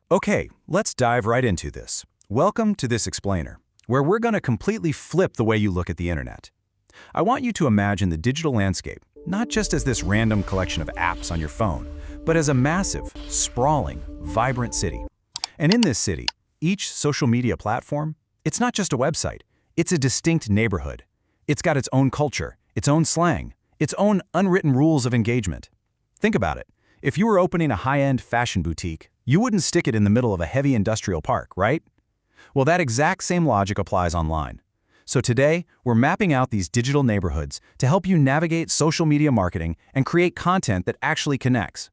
Okay, let's dive right into this. Welcome to This Explainer, where we're going to completely flip the way you look at the internet. I want you to imagine the digital landscape, not just as this random collection of apps on your phone, but as a massive, sprawling, vibrant city. And in this city, each social media platform, it's not just a website, it's a distinct neighborhood. It's got its own culture, its own slang, its own unwritten rules of engagement. Think about it. If you were opening a high-end fashion boutique, you wouldn't stick it in the middle of a heavy industrial park, right? Well, that exact same logic applies online. So today, we're mapping out these digital neighborhoods to help you navigate social media marketing and create content that actually connects.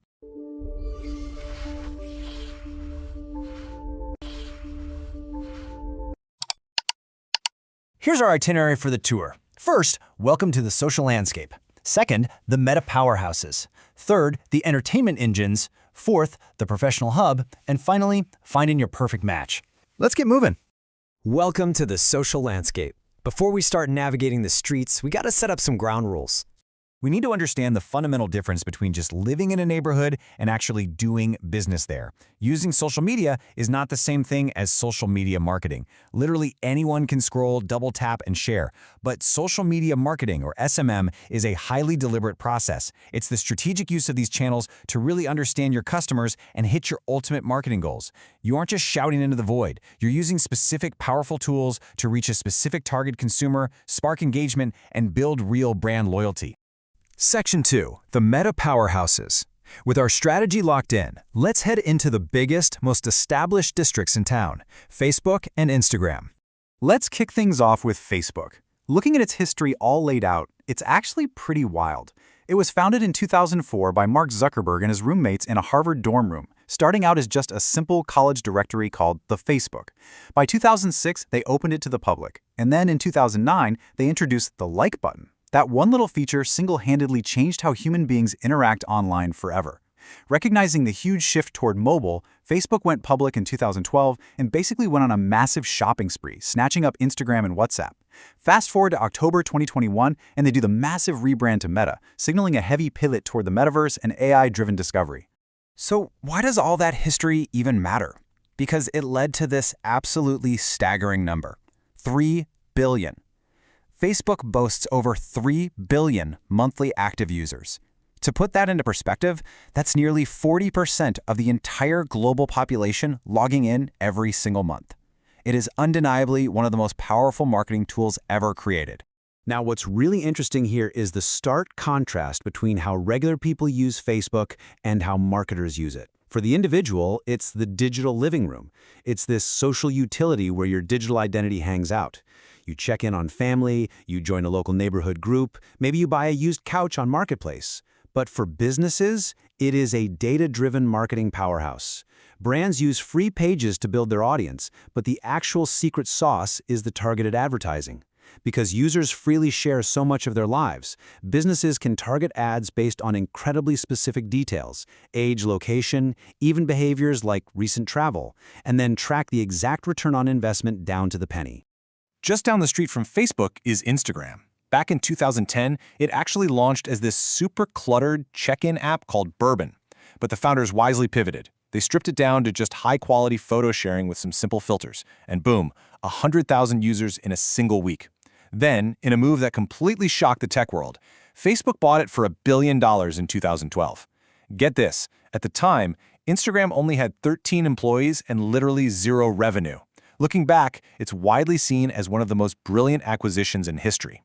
Here's our itinerary for the tour. First, welcome to the social landscape. Second, the meta powerhouses. Third, the entertainment engines. Fourth, the professional hub. And finally, finding your perfect match. Let's get moving. Welcome to the social landscape. Before we start navigating the streets, we gotta set up some ground rules. We need to understand the fundamental difference between just living in a neighborhood and actually doing business there. Using social media is not the same thing as social media marketing. Literally anyone can scroll, double tap, and share. But social media marketing, or SMM, is a highly deliberate process. It's the strategic use of these channels to really understand your customers and hit your ultimate marketing goals. You aren't just shouting into the void. You're using specific, powerful tools to reach a specific target consumer, spark engagement, and build real brand loyalty. Section 2. The Meta Powerhouses. With our strategy locked in, let's head into the biggest, most established districts in town, Facebook and Instagram. Let's kick things off with Facebook. Looking at its history all laid out, it's actually pretty wild. It was founded in 2004 by Mark Zuckerberg and his roommates in a Harvard dorm room, starting out as just a simple college directory called the Facebook. By 2006, they opened it to the public, and then in 2009, they introduced the like button. That one little feature single-handedly changed how human beings interact online forever. Recognizing the huge shift toward mobile, Facebook went public in 2012 and basically went on a massive shopping spree, snatching up Instagram and WhatsApp. Fast forward to October 2021, and they do the massive rebrand to Meta, signaling a heavy pivot toward the metaverse and AI-driven discovery. So why does all that history even matter? Because it led to this absolutely staggering number: 3 billion. Facebook boasts over 3 billion monthly active users. To put that into perspective, that's nearly 40% of the entire global population logging in every single month. It is undeniably one of the most powerful marketing tools ever created. Now, what's really interesting here is the stark contrast between how regular people use Facebook and how marketers use it. For the individual, it's the digital living room. It's this social utility where your digital identity hangs out. You check in on family, you join a local neighborhood group, maybe you buy a used couch on Marketplace. But for businesses, it is a data-driven marketing powerhouse. Brands use free pages to build their audience, but the actual secret sauce is the targeted advertising. Because users freely share so much of their lives, businesses can target ads based on incredibly specific details, age, location, even behaviors like recent travel, and then track the exact return on investment down to the penny. Just down the street from Facebook is Instagram. Back in 2010, it actually launched as this super cluttered check-in app called Bourbon. But the founders wisely pivoted. They stripped it down to just high-quality photo sharing with some simple filters. And boom, 100,000 users in a single week. Then, in a move that completely shocked the tech world, Facebook bought it for $1 billion in 2012. Get this, at the time, Instagram only had 13 employees and literally zero revenue. Looking back, it's widely seen as one of the most brilliant acquisitions in history.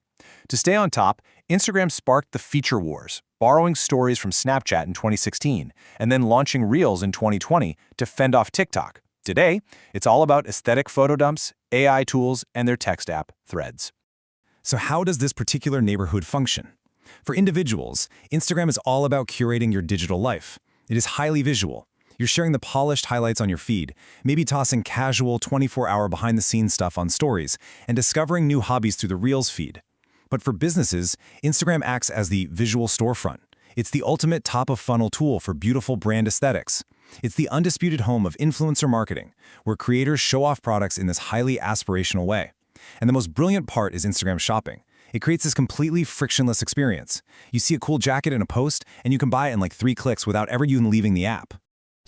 To stay on top, Instagram sparked the feature wars, borrowing stories from Snapchat in 2016, and then launching Reels in 2020 to fend off TikTok. Today, it's all about aesthetic photo dumps, AI tools, and their text app, Threads. So how does this particular neighborhood function? For individuals, Instagram is all about curating your digital life. It is highly visual. You're sharing the polished highlights on your feed, maybe tossing casual 24-hour behind-the-scenes stuff on stories, and discovering new hobbies through the Reels feed. But for businesses, Instagram acts as the visual storefront. It's the ultimate top-of-funnel tool for beautiful brand aesthetics. It's the undisputed home of influencer marketing, where creators show off products in this highly aspirational way. And the most brilliant part is Instagram shopping. It creates this completely frictionless experience. You see a cool jacket in a post, and you can buy it in like 3 clicks without ever even leaving the app.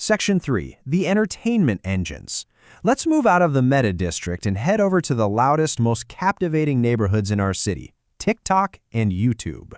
Section 3. The entertainment engines. Let's move out of the Meta District and head over to the loudest, most captivating neighborhoods in our city, TikTok and YouTube.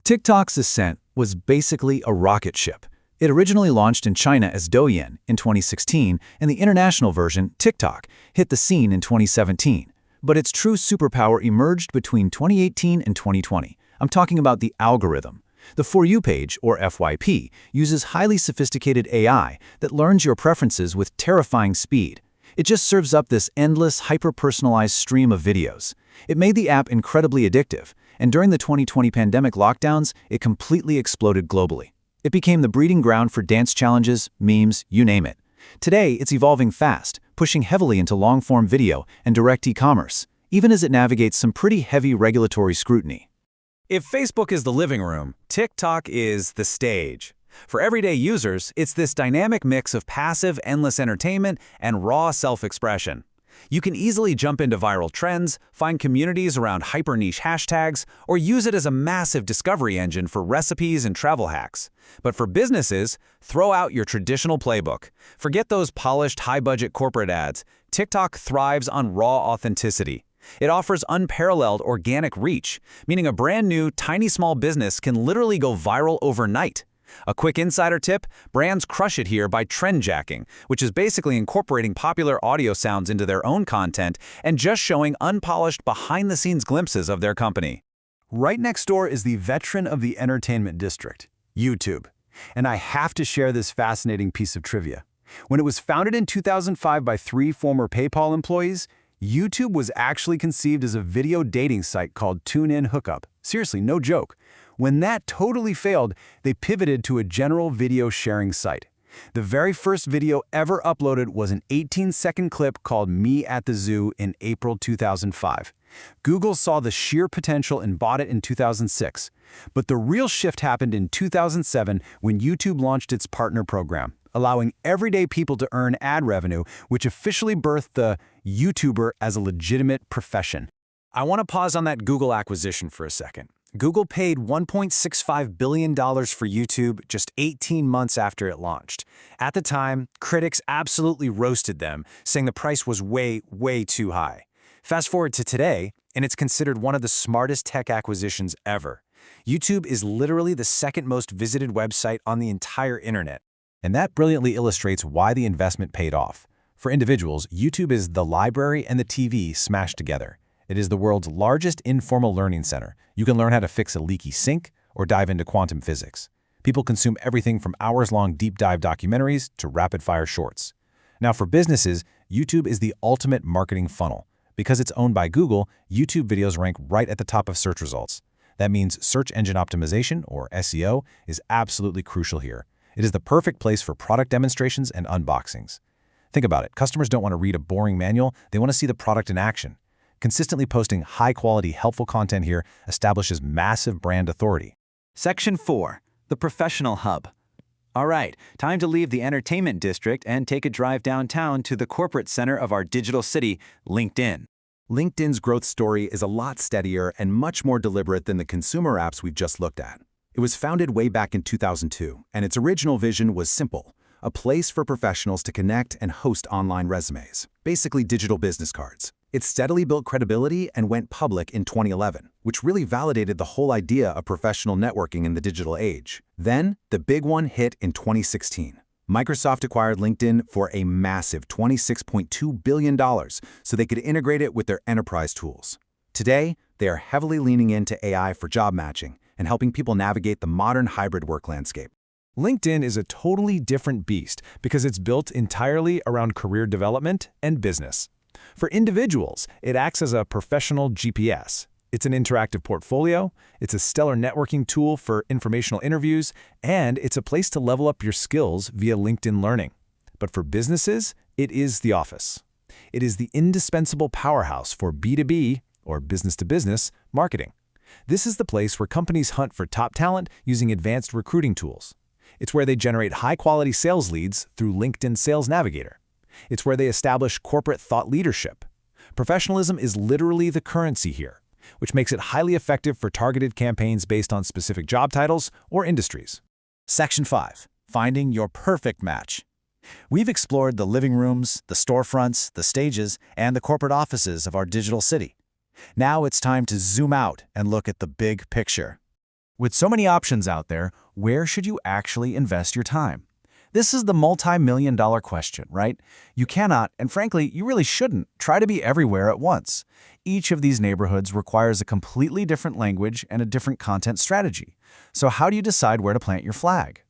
TikTok's ascent was basically a rocket ship. It originally launched in China as Douyin in 2016, and the international version, TikTok, hit the scene in 2017. But its true superpower emerged between 2018 and 2020. I'm talking about the algorithm. The For You page, or FYP, uses highly sophisticated AI that learns your preferences with terrifying speed. It just serves up this endless, hyper-personalized stream of videos. It made the app incredibly addictive, and during the 2020 pandemic lockdowns, it completely exploded globally. It became the breeding ground for dance challenges, memes, you name it. Today, it's evolving fast, pushing heavily into long-form video and direct e-commerce, even as it navigates some pretty heavy regulatory scrutiny. If Facebook is the living room, TikTok is the stage. For everyday users, it's this dynamic mix of passive, endless entertainment and raw self-expression. You can easily jump into viral trends, find communities around hyper-niche hashtags, or use it as a massive discovery engine for recipes and travel hacks. But for businesses, throw out your traditional playbook. Forget those polished, high-budget corporate ads. TikTok thrives on raw authenticity. It offers unparalleled organic reach, meaning a brand new, tiny small business can literally go viral overnight. A quick insider tip, brands crush it here by trendjacking, which is basically incorporating popular audio sounds into their own content and just showing unpolished behind-the-scenes glimpses of their company. Right next door is the veteran of the entertainment district, YouTube. And I have to share this fascinating piece of trivia. When it was founded in 2005 by 3 former PayPal employees, YouTube was actually conceived as a video dating site called TuneIn Hookup. Seriously, no joke. When that totally failed, they pivoted to a general video sharing site. The very first video ever uploaded was an 18-second clip called Me at the Zoo in April 2005. Google saw the sheer potential and bought it in 2006. But the real shift happened in 2007 when YouTube launched its partner program, allowing everyday people to earn ad revenue, which officially birthed the YouTuber as a legitimate profession. I want to pause on that Google acquisition for a second. Google paid $1.65 billion for YouTube just 18 months after it launched. At the time, critics absolutely roasted them, saying the price was way, way too high. Fast forward to today, and it's considered one of the smartest tech acquisitions ever. YouTube is literally the second most visited website on the entire internet. And that brilliantly illustrates why the investment paid off. For individuals, YouTube is the library and the TV smashed together. It is the world's largest informal learning center. You can learn how to fix a leaky sink or dive into quantum physics. People consume everything from hours-long deep-dive documentaries to rapid-fire shorts. Now, for businesses, YouTube is the ultimate marketing funnel. Because it's owned by Google, YouTube videos rank right at the top of search results. That means search engine optimization, or SEO, is absolutely crucial here. It is the perfect place for product demonstrations and unboxings. Think about it. Customers don't want to read a boring manual. They want to see the product in action. Consistently posting high-quality, helpful content here establishes massive brand authority. Section 4. The Professional Hub. All right, time to leave the entertainment district and take a drive downtown to the corporate center of our digital city, LinkedIn. LinkedIn's growth story is a lot steadier and much more deliberate than the consumer apps we've just looked at. It was founded way back in 2002, and its original vision was simple: a place for professionals to connect and host online resumes, basically digital business cards. It steadily built credibility and went public in 2011, which really validated the whole idea of professional networking in the digital age. Then, the big one hit in 2016. Microsoft acquired LinkedIn for a massive $26.2 billion so they could integrate it with their enterprise tools. Today, they are heavily leaning into AI for job matching and helping people navigate the modern hybrid work landscape. LinkedIn is a totally different beast because it's built entirely around career development and business. For individuals, it acts as a professional GPS. It's an interactive portfolio, it's a stellar networking tool for informational interviews, and it's a place to level up your skills via LinkedIn Learning. But for businesses, it is the office. It is the indispensable powerhouse for B2B, or business-to-business, marketing. This is the place where companies hunt for top talent using advanced recruiting tools. It's where they generate high-quality sales leads through LinkedIn Sales Navigator. It's where they establish corporate thought leadership. Professionalism is literally the currency here, which makes it highly effective for targeted campaigns based on specific job titles or industries. Section 5. Finding your perfect match. We've explored the living rooms, the storefronts, the stages, and the corporate offices of our digital city. Now it's time to zoom out and look at the big picture. With so many options out there, where should you actually invest your time? This is the multi-million-dollar question, right? You cannot, and frankly, you really shouldn't, try to be everywhere at once. Each of these neighborhoods requires a completely different language and a different content strategy. So how do you decide where to plant your flag?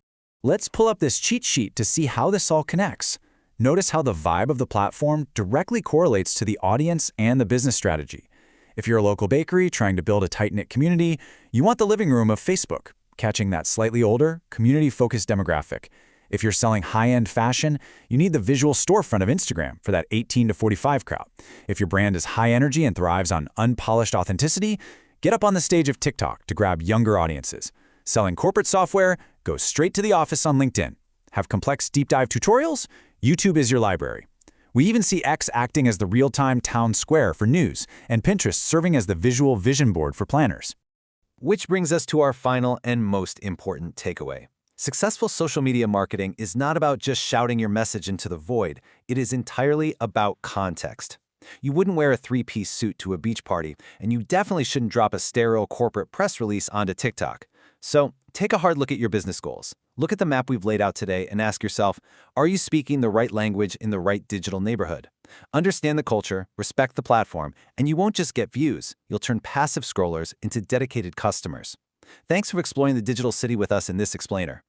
Let's pull up this cheat sheet to see how this all connects. Notice how the vibe of the platform directly correlates to the audience and the business strategy. If you're a local bakery trying to build a tight-knit community, you want the living room of Facebook, catching that slightly older, community-focused demographic. If you're selling high-end fashion, you need the visual storefront of Instagram for that 18 to 45 crowd. If your brand is high energy and thrives on unpolished authenticity, get up on the stage of TikTok to grab younger audiences. Selling corporate software, go straight to the office on LinkedIn. Have complex deep dive tutorials? YouTube is your library. We even see X acting as the real-time town square for news, and Pinterest serving as the visual vision board for planners. Which brings us to our final and most important takeaway. Successful social media marketing is not about just shouting your message into the void. It is entirely about context. You wouldn't wear a three-piece suit to a beach party, and you definitely shouldn't drop a sterile corporate press release onto TikTok. So, take a hard look at your business goals. Look at the map we've laid out today and ask yourself, are you speaking the right language in the right digital neighborhood? Understand the culture, respect the platform, and you won't just get views, you'll turn passive scrollers into dedicated customers. Thanks for exploring the digital city with us in this explainer.